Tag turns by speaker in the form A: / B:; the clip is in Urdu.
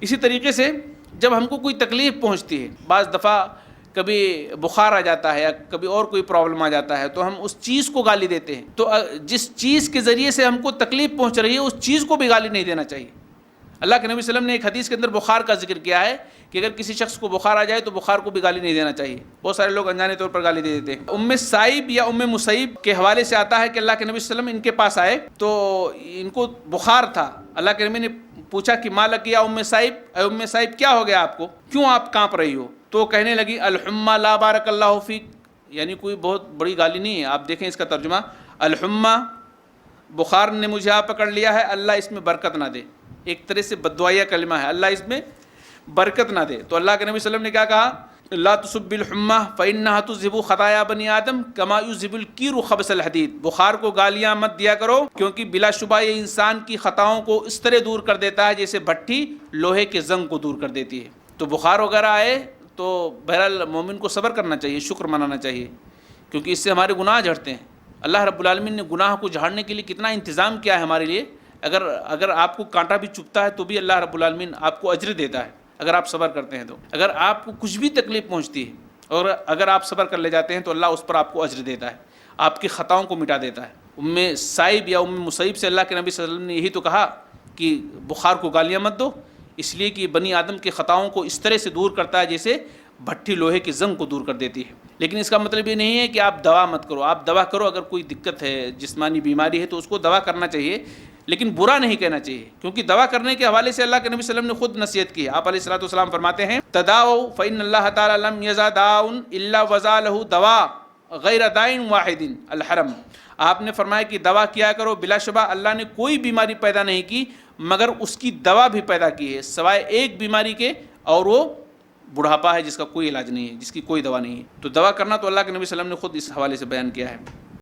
A: اسی طریقے سے جب ہم کو کوئی تکلیف پہنچتی ہے، بعض دفعہ کبھی بخار آ جاتا ہے یا کبھی اور کوئی پرابلم آ جاتا ہے، تو ہم اس چیز کو گالی دیتے ہیں، تو جس چیز کے ذریعے سے ہم کو تکلیف پہنچ رہی ہے اس چیز کو بھی گالی نہیں دینا چاہیے۔ اللہ کے نبی صلی اللہ علیہ وسلم نے ایک حدیث کے اندر بخار کا ذکر کیا ہے کہ اگر کسی شخص کو بخار آ جائے تو بخار کو بھی گالی نہیں دینا چاہیے۔ بہت سارے لوگ انجانے طور پر گالی دے دیتے ہیں۔ ام سائب یا ام مسیب کے حوالے سے آتا ہے کہ اللہ کے نبی صلی اللہ علیہ وسلم ان کے پاس آئے تو ان کو بخار تھا۔ اللہ کے نبی نے پوچھا کہ ما لک یا ام سائب، اے ام سائب کیا ہو گیا آپ کو، کیوں آپ کانپ رہی ہو؟ تو کہنے لگی الحمہ لا بارک اللہ فیک، یعنی کوئی بہت بڑی گالی نہیں ہے۔ آپ دیکھیں اس کا ترجمہ، الحمہ بخار نے مجھے آ پکڑ لیا ہے، اللہ اس میں برکت نہ دے، ایک طرح سے بددعائیہ کلمہ ہے، اللہ اس میں برکت نہ دے۔ تو اللہ کے نبی صلی اللہ علیہ وسلم نے کیا کہا، لا تسب الحمہ فإنها تذهب خطایا بنی آدم کما یذهب الکیر خبث الحدید، بخار کو گالیاں مت دیا کرو کیونکہ بلا شبہ یہ انسان کی خطاؤں کو اس طرح دور کر دیتا ہے جیسے بھٹی لوہے کے زنگ کو دور کر دیتی ہے۔ تو بخار وغیرہ آئے تو بہرحال مومن کو صبر کرنا چاہیے، شکر منانا چاہیے، کیونکہ اس سے ہمارے گناہ جھڑتے ہیں۔ اللہ رب العالمین نے گناہ کو جھاڑنے کے لیے کتنا انتظام کیا ہے ہمارے لیے۔ اگر آپ کو کانٹا بھی چبھتا ہے تو بھی اللہ رب العالمین آپ کو اجر دیتا ہے اگر آپ صبر کرتے ہیں تو۔ اگر آپ کو کچھ بھی تکلیف پہنچتی ہے اور اگر آپ صبر کر لے جاتے ہیں تو اللہ اس پر آپ کو اجر دیتا ہے، آپ کی خطاؤں کو مٹا دیتا ہے۔ ام سائب یا ام مسیب سے اللہ کے نبی صلی اللہ علیہ وسلم نے یہی تو کہا کہ بخار کو گالیاں مت دو، اس لیے کہ بنی آدم کی خطاؤں کو اس طرح سے دور کرتا ہے جیسے بھٹی لوہے کی زنگ کو دور کر دیتی ہے۔ لیکن اس کا مطلب یہ نہیں ہے کہ آپ دوا مت کرو، آپ دوا کرو، اگر کوئی دقت ہے، جسمانی بیماری ہے تو اس کو دوا کرنا چاہیے، لیکن برا نہیں کہنا چاہیے، کیونکہ دوا کرنے کے حوالے سے اللہ کے نبی صلی اللہ علیہ وسلم نے خود نصیحت کی ہے۔ آپ علیہ الصلوۃ والسلام فرماتے ہیں تداؤ فإن اللہ تعالی لم یزا داء الا وضع له دواء غیر داء واحد الحرم، آپ نے فرمایا کہ دوا کیا کرو، بلا شبہ اللہ نے کوئی بیماری پیدا نہیں کی مگر اس کی دوا بھی پیدا کی ہے، سوائے ایک بیماری کے، اور وہ بڑھاپا ہے جس کا کوئی علاج نہیں ہے، جس کی کوئی دوا نہیں ہے۔ تو دوا کرنا تو اللہ کے نبی صلی اللہ علیہ وسلم نے خود اس حوالے سے بیان کیا ہے۔